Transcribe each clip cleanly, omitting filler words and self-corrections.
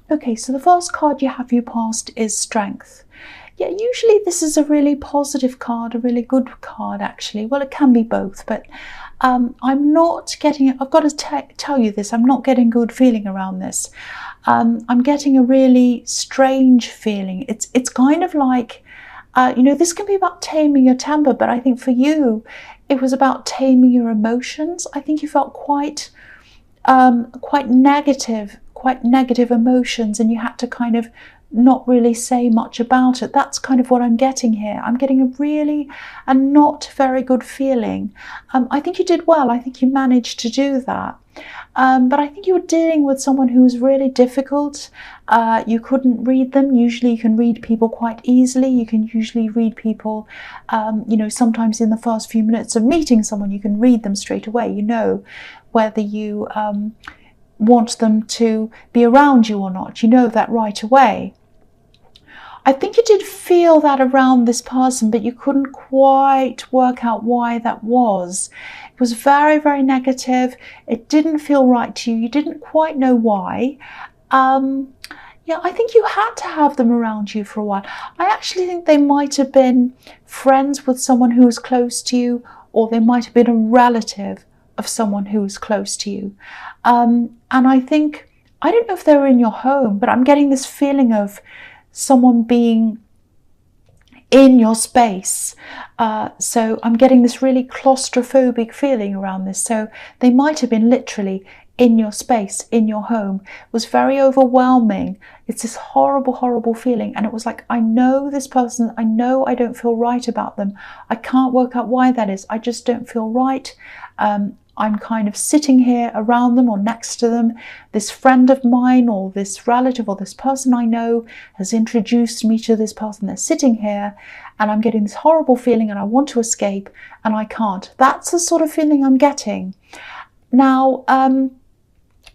Okay, so the first card you have for your past is Strength. Yeah, usually this is a really positive card, a really good card actually. Well, it can be both, but I'm not getting, I've got to tell you this, I'm not getting good feeling around this. I'm getting a really strange feeling. It's kind of like, this can be about taming your temper, but I think for you, it was about taming your emotions. I think you felt quite negative emotions, and you had to kind of not really say much about it. That's kind of what I'm getting here. I'm getting a really not very good feeling. I think you did well. I think you managed to do that. But I think you were dealing with someone who was really difficult. You couldn't read them. Usually you can read people quite easily. You can usually read people, sometimes in the first few minutes of meeting someone, you can read them straight away. You know whether you want them to be around you or not. You know that right away. I think you did feel that around this person, but you couldn't quite work out why that was. It was very, very negative. It didn't feel right to you. You didn't quite know why. Yeah, I think you had to have them around you for a while. I actually think they might have been friends with someone who was close to you, or they might have been a relative of someone who was close to you. And I think, I don't know if they were in your home, but I'm getting this feeling of someone being in your space. So I'm getting this really claustrophobic feeling around this. So they might have been literally in your space, in your home. It was very overwhelming. It's this horrible, horrible feeling. And it was like, I know this person, I know I don't feel right about them. I can't work out why that is. I just don't feel right. I'm kind of sitting here around them or next to them. This friend of mine or this relative or this person I know has introduced me to this person. They're sitting here and I'm getting this horrible feeling and I want to escape and I can't. That's the sort of feeling I'm getting. Now,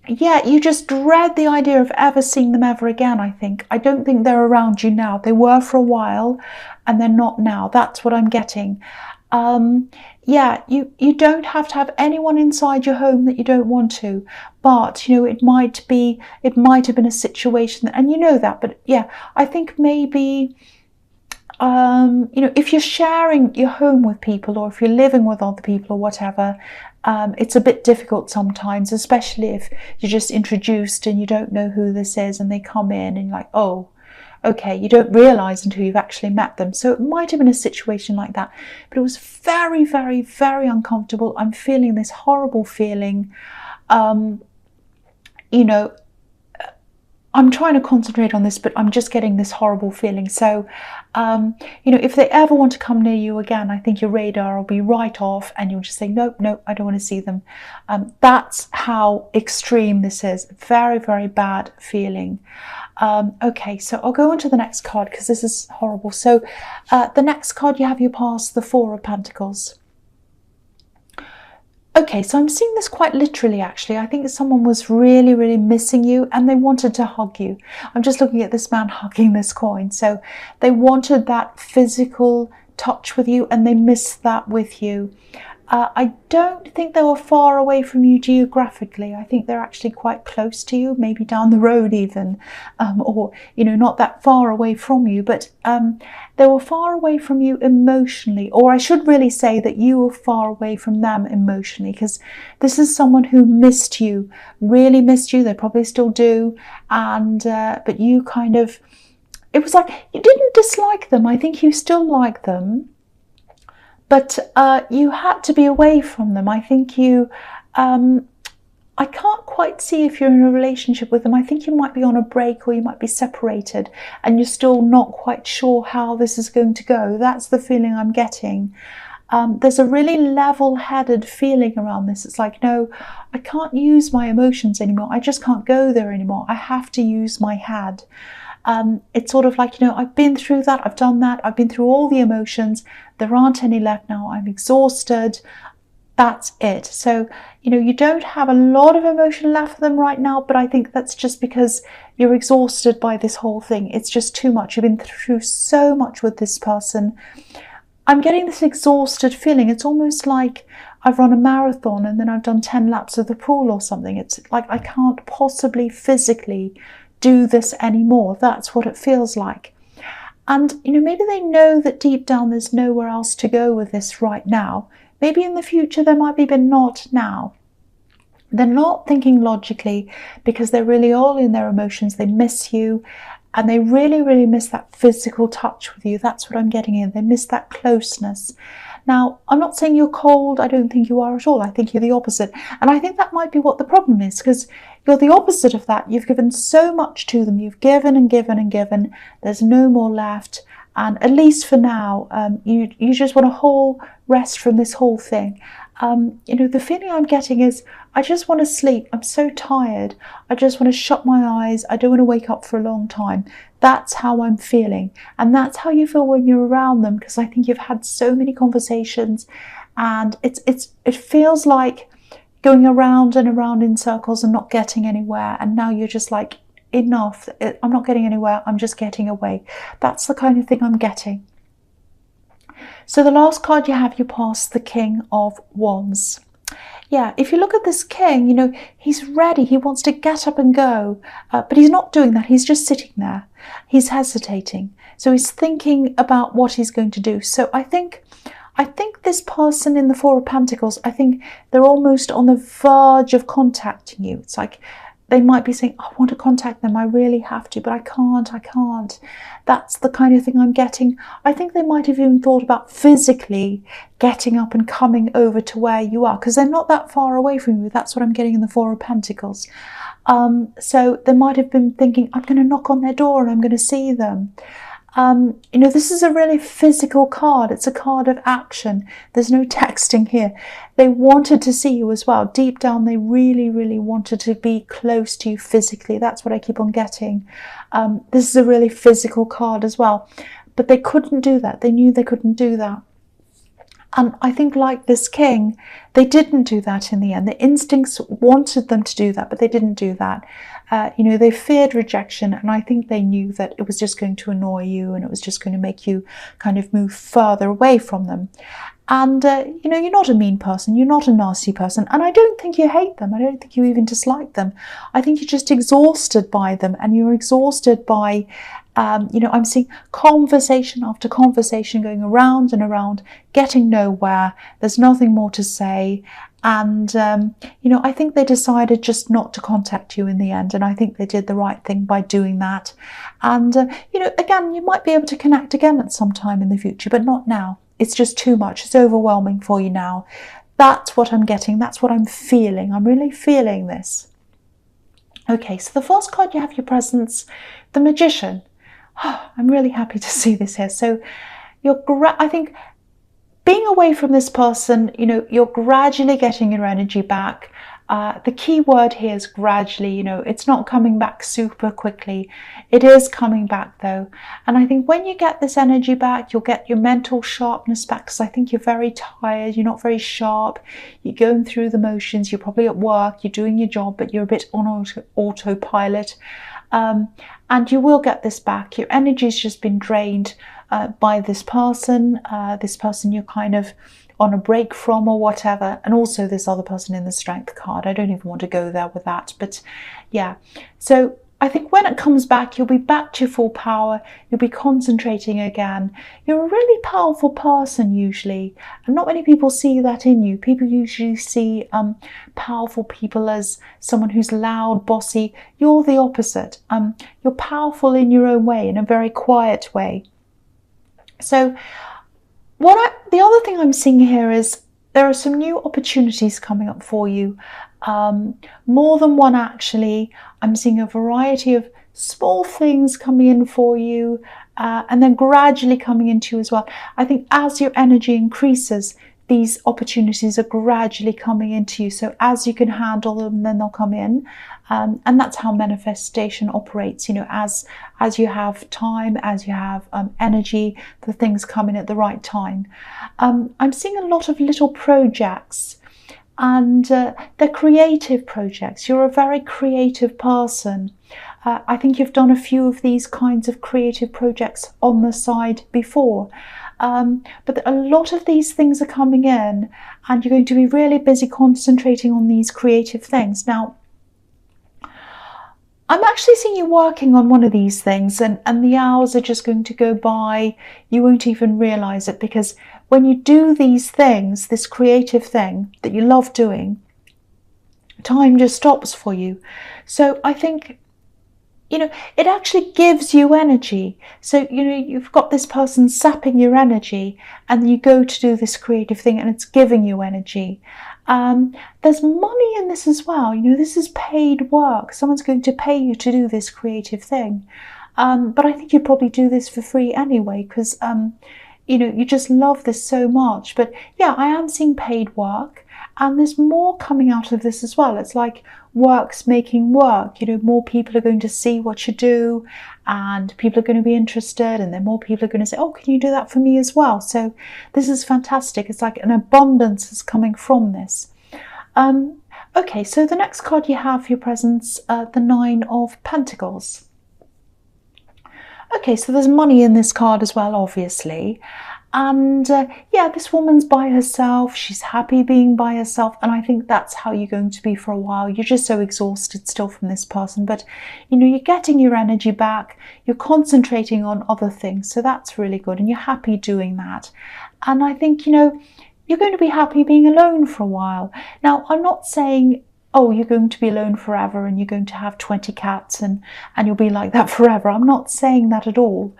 yeah, you just dread the idea of ever seeing them ever again, I think. I don't think they're around you now. They were for a while and they're not now. That's what I'm getting. Yeah, you don't have to have anyone inside your home that you don't want to, but it might have been a situation, and you know that. But yeah, I think maybe if you're sharing your home with people, or if you're living with other people or whatever, it's a bit difficult sometimes, especially if you're just introduced and you don't know who this is, and they come in and you're like, oh, okay, you don't realise until you've actually met them. So it might have been a situation like that, but it was very, very, very uncomfortable. I'm feeling this horrible feeling. I'm trying to concentrate on this, but I'm just getting this horrible feeling. So, if they ever want to come near you again, I think your radar will be right off and you'll just say, nope, I don't want to see them. That's how extreme this is. Very, very bad feeling. Okay, so I'll go on to the next card because this is horrible. So the next card you have your past, the Four of Pentacles. Okay, so I'm seeing this quite literally actually. I think someone was really, really missing you and they wanted to hug you. I'm just looking at this man hugging this coin. So they wanted that physical touch with you and they missed that with you. I don't think they were far away from you geographically. I think they're actually quite close to you, maybe down the road even, or, not that far away from you, but they were far away from you emotionally, or I should really say that you were far away from them emotionally, because this is someone who missed you, really missed you. They probably still do, and but you kind of, it was like you didn't dislike them. I think you still like them. But you had to be away from them. I think you, I can't quite see if you're in a relationship with them. I think you might be on a break or you might be separated and you're still not quite sure how this is going to go. That's the feeling I'm getting. There's a really level-headed feeling around this. It's like, no, I can't use my emotions anymore. I just can't go there anymore. I have to use my head. It's sort of like, I've been through that, I've done that, I've been through all the emotions, there aren't any left now, I'm exhausted, that's it. So, you don't have a lot of emotion left for them right now, but I think that's just because you're exhausted by this whole thing. It's just too much. You've been through so much with this person. I'm getting this exhausted feeling. It's almost like I've run a marathon and then I've done 10 laps of the pool or something. It's like I can't possibly physically do this anymore. That's what it feels like. And, maybe they know that deep down there's nowhere else to go with this right now. Maybe in the future there might be, but not now. They're not thinking logically because they're really all in their emotions. They miss you and they really, really miss that physical touch with you. That's what I'm getting in. They miss that closeness. Now, I'm not saying you're cold. I don't think you are at all. I think you're the opposite. And I think that might be what the problem is, because you're the opposite of that. You've given so much to them. You've given and given and given. There's no more left. And at least for now, you just want a rest from this whole thing. The feeling I'm getting is, I just want to sleep. I'm so tired. I just want to shut my eyes. I don't want to wake up for a long time. That's how I'm feeling. And that's how you feel when you're around them, because I think you've had so many conversations and it feels like going around and around in circles and not getting anywhere. And now you're just like, enough. I'm not getting anywhere. I'm just getting away. That's the kind of thing I'm getting. So the last card you have, you pass the King of Wands. Yeah, if you look at this king, he's ready. He wants to get up and go, but he's not doing that. He's just sitting there. He's hesitating. So he's thinking about what he's going to do. So I think this person in the Four of Pentacles, I think they're almost on the verge of contacting you. It's like they might be saying, I want to contact them. I really have to, but I can't. That's the kind of thing I'm getting. I think they might have even thought about physically getting up and coming over to where you are, because they're not that far away from you. That's what I'm getting in the Four of Pentacles. So they might have been thinking, I'm going to knock on their door and I'm going to see them. This is a really physical card. It's a card of action. There's no texting here. They wanted to see you as well. Deep down, they really, really wanted to be close to you physically. That's what I keep on getting. This is a really physical card as well. But they couldn't do that. They knew they couldn't do that. And I think, like this king, they didn't do that in the end. The instincts wanted them to do that, but they didn't do that. They feared rejection, and I think they knew that it was just going to annoy you and it was just going to make you kind of move further away from them. And, you're not a mean person. You're not a nasty person. And I don't think you hate them. I don't think you even dislike them. I think you're just exhausted by them, and you're exhausted by I'm seeing conversation after conversation going around and around, getting nowhere. There's nothing more to say. And, I think they decided just not to contact you in the end. And I think they did the right thing by doing that. And, again, you might be able to connect again at some time in the future, but not now. It's just too much. It's overwhelming for you now. That's what I'm getting. That's what I'm feeling. I'm really feeling this. Okay, so the first card you have your presence, the Magician. Oh, I'm really happy to see this here. So I think being away from this person, you're gradually getting your energy back. The key word here is gradually. It's not coming back super quickly. It is coming back though. And I think when you get this energy back, you'll get your mental sharpness back, because I think you're very tired. You're not very sharp. You're going through the motions. You're probably at work. You're doing your job, but you're a bit on autopilot. And you will get this back. Your energy's just been drained by this person you're kind of on a break from or whatever. And also this other person in the Strength card. I don't even want to go there with that. But yeah, so I think when it comes back, you'll be back to your full power. You'll be concentrating again. You're a really powerful person usually. And not many people see that in you. People usually see powerful people as someone who's loud, bossy. You're the opposite. You're powerful in your own way, in a very quiet way. So the other thing I'm seeing here is there are some new opportunities coming up for you. More than one actually. I'm seeing a variety of small things coming in for you, and then gradually coming into you as well. I think as your energy increases, these opportunities are gradually coming into you. So as you can handle them, then they'll come in. And that's how manifestation operates. As you have time, as you have energy, the things come in at the right time. I'm seeing a lot of little projects, and they're creative projects. You're a very creative person. I think you've done a few of these kinds of creative projects on the side before. But a lot of these things are coming in, and you're going to be really busy concentrating on these creative things. Now, I'm actually seeing you working on one of these things, and the hours are just going to go by. You won't even realize it, because when you do these things, this creative thing that you love doing, time just stops for you. So I think, it actually gives you energy. So, you've got this person sapping your energy, and you go to do this creative thing and it's giving you energy. There's money in this as well. This is paid work. Someone's going to pay you to do this creative thing. But I think you'd probably do this for free anyway, because, you just love this so much. But yeah, I am seeing paid work. And there's more coming out of this as well. It's like work's making work. More people are going to see what you do, and people are going to be interested, and then more people are going to say, oh, can you do that for me as well? So this is fantastic. It's like an abundance is coming from this. Okay, so the next card you have for your presence, the Nine of Pentacles. Okay, so there's money in this card as well, obviously. And yeah, this woman's by herself. She's happy being by herself. And I think that's how you're going to be for a while. You're just so exhausted still from this person. But, you're getting your energy back. You're concentrating on other things. So that's really good. And you're happy doing that. And I think, you're going to be happy being alone for a while. Now, I'm not saying, oh, you're going to be alone forever and you're going to have 20 cats and you'll be like that forever. I'm not saying that at all.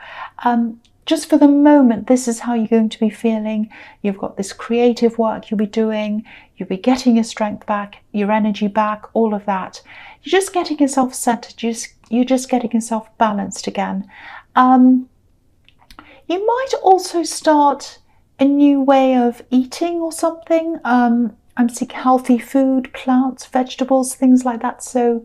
Just for the moment, this is how you're going to be feeling. You've got this creative work you'll be doing. You'll be getting your strength back, your energy back, all of that. You're just getting yourself centered. You're just getting yourself balanced again. You might also start a new way of eating or something. I'm seeing healthy food, plants, vegetables, things like that. So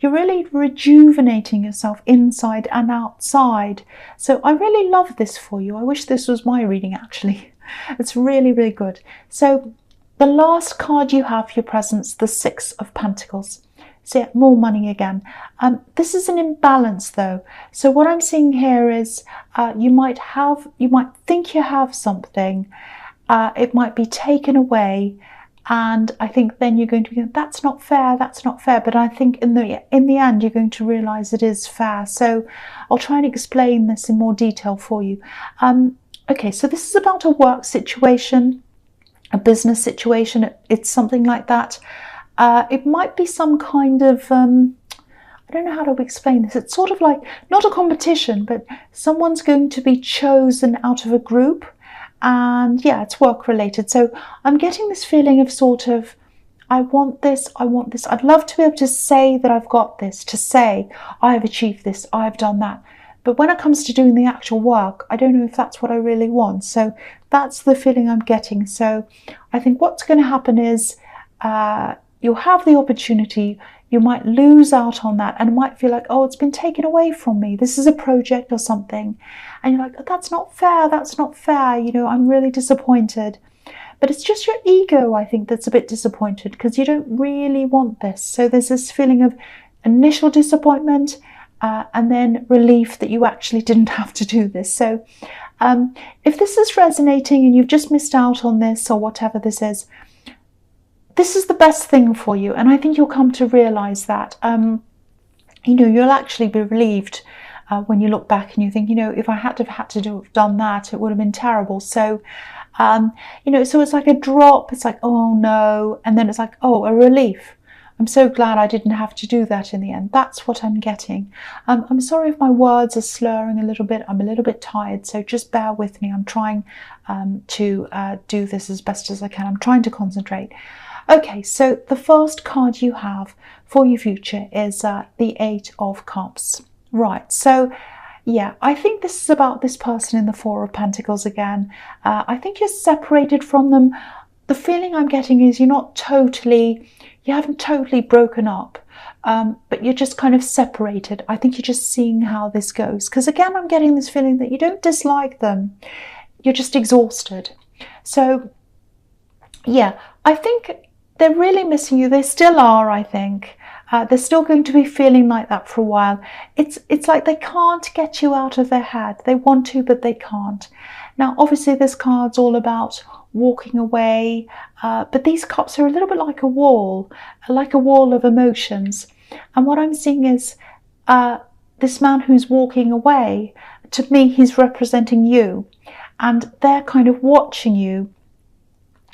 you're really rejuvenating yourself inside and outside. So I really love this for you. I wish this was my reading, actually. It's really, really good. So the last card you have for your presence, the Six of Pentacles. So yeah, more money again. This is an imbalance though. So what I'm seeing here is you might think you have something. It might be taken away. And I think then you're going to be, that's not fair, that's not fair. But I think in the end, you're going to realize it is fair. So I'll try and explain this in more detail for you. Okay, so this is about a work situation, a business situation. It's something like that. It might be some kind of, I don't know how to explain this. It's sort of like, not a competition, but someone's going to be chosen out of a group. And yeah, it's work related. So I'm getting this feeling of sort of, I want this. I'd love to be able to say that I've got this, to say I have achieved this, I've done that. But when it comes to doing the actual work, I don't know if that's what I really want. So that's the feeling I'm getting. So I think what's going to happen is you'll have the opportunity. You might lose out on that and might feel like, oh, it's been taken away from me. This is a project or something. And you're like, oh, that's not fair. That's not fair. I'm really disappointed. But it's just your ego, I think, that's a bit disappointed because you don't really want this. So there's this feeling of initial disappointment and then relief that you actually didn't have to do this. So if this is resonating and you've just missed out on this or whatever this is the best thing for you. And I think you'll come to realize that, you'll actually be relieved when you look back and you think, if I had to have done that, it would have been terrible. So, so it's like a drop. It's like, oh no. And then it's like, oh, a relief. I'm so glad I didn't have to do that in the end. That's what I'm getting. I'm sorry if my words are slurring a little bit. I'm a little bit tired, so just bear with me. I'm trying to do this as best as I can. I'm trying to concentrate. Okay, so the first card you have for your future is the Eight of Cups. Right, so yeah, I think this is about this person in the Four of Pentacles again. I think you're separated from them. The feeling I'm getting is you haven't totally broken up, but you're just kind of separated. I think you're just seeing how this goes. Because again, I'm getting this feeling that you don't dislike them. You're just exhausted. So yeah, I think they're really missing you. They still are, I think. They're still going to be feeling like that for a while. It's like they can't get you out of their head. They want to, but they can't. Now, obviously, this card's all about walking away, but these cups are a little bit like a wall of emotions. And what I'm seeing is this man who's walking away, to me, he's representing you, and they're kind of watching you.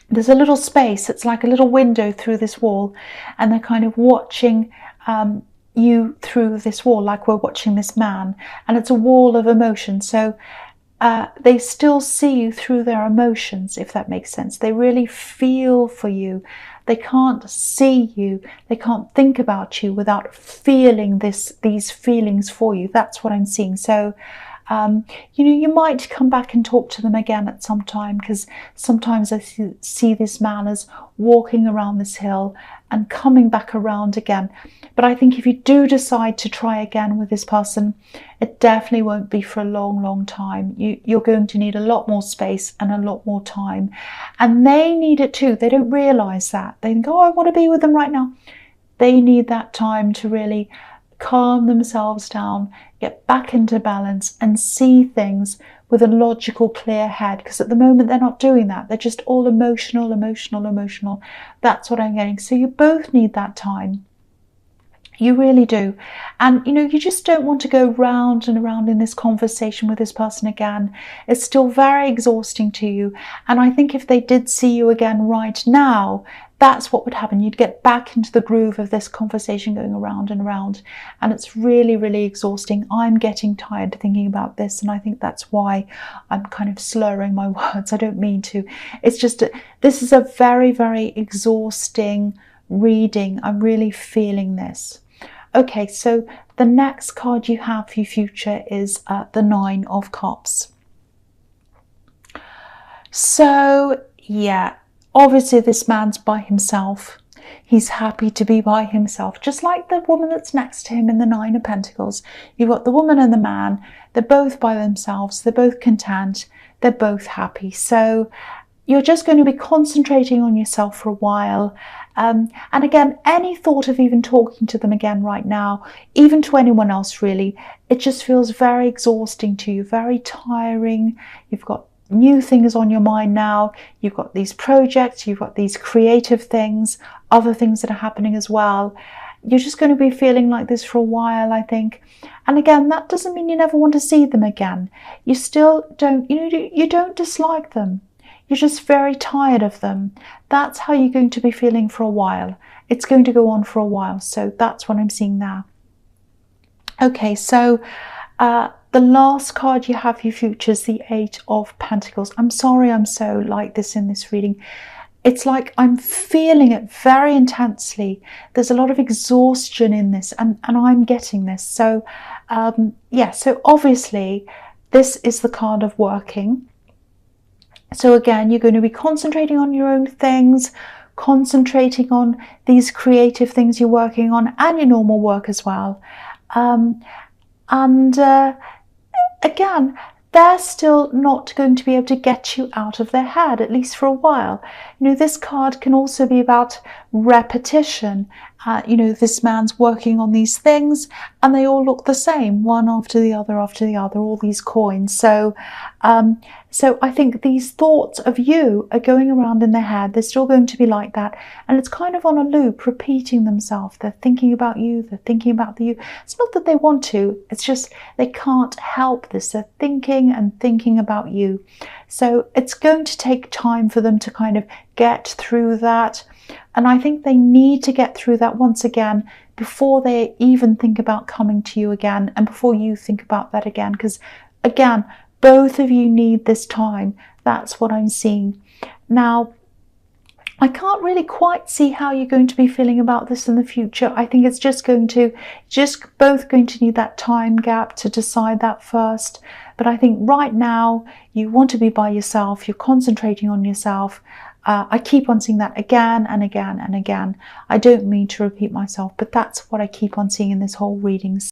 There's a little space, it's like a little window through this wall, and they're kind of watching you through this wall, like we're watching this man, and it's a wall of emotion. So they still see you through their emotions, if that makes sense. They really feel for you. They can't see you. They can't think about you without feeling these feelings for you. That's what I'm seeing. So, you might come back and talk to them again at some time, because sometimes I see this man as walking around this hill and coming back around again. But I think if you do decide to try again with this person, it definitely won't be for a long, long time. You're going to need a lot more space and a lot more time. And they need it too. They don't realize that. They think, oh, I want to be with them right now. They need that time to really calm themselves down, get back into balance, and see things with a logical, clear head. Because at the moment they're not doing that. They're just all emotional. That's what I'm getting. So you both need that time. You really do. And you just don't want to go round and around in this conversation with this person again. It's still very exhausting to you. And I think if they did see you again right now, that's what would happen. You'd get back into the groove of this conversation going around and around. And it's really, really exhausting. I'm getting tired thinking about this. And I think that's why I'm kind of slurring my words. I don't mean to. It's just, this is a very, very exhausting reading. I'm really feeling this. Okay, so the next card you have for your future is the Nine of Cups. So, yeah, obviously this man's by himself. He's happy to be by himself, just like the woman that's next to him in the Nine of Pentacles. You've got the woman and the man. They're both by themselves. They're both content. They're both happy. So you're just going to be concentrating on yourself for a while. And again, any thought of even talking to them again right now, even to anyone else really, it just feels very exhausting to you, very tiring. You've got new things on your mind now. You've got these projects, you've got these creative things, other things that are happening as well. You're just going to be feeling like this for a while, I think. And again, that doesn't mean you never want to see them again. You still don't, you don't dislike them. You're just very tired of them. That's how you're going to be feeling for a while. It's going to go on for a while. So that's what I'm seeing now. Okay, so the last card you have for your future is the Eight of Pentacles. I'm sorry I'm so like this in this reading. It's like I'm feeling it very intensely. There's a lot of exhaustion in this, and I'm getting this. So, yeah, so obviously this is the card of working. So again, you're going to be concentrating on your own things, concentrating on these creative things you're working on, and your normal work as well. Again, they're still not going to be able to get you out of their head, at least for a while. This card can also be about repetition. This man's working on these things and they all look the same, one after the other, all these coins. So I think these thoughts of you are going around in their head. They're still going to be like that. And it's kind of on a loop, repeating themselves. They're thinking about you. They're thinking about you. It's not that they want to. It's just they can't help this. They're thinking and thinking about you. So it's going to take time for them to kind of get through that. And I think they need to get through that once again before they even think about coming to you again, and before you think about that again. Because again, both of you need this time. That's what I'm seeing. Now, I can't really quite see how you're going to be feeling about this in the future. I think it's just both going to need that time gap to decide that first. But I think right now you want to be by yourself. You're concentrating on yourself. I keep on seeing that again and again and again. I don't mean to repeat myself, but that's what I keep on seeing in this whole reading.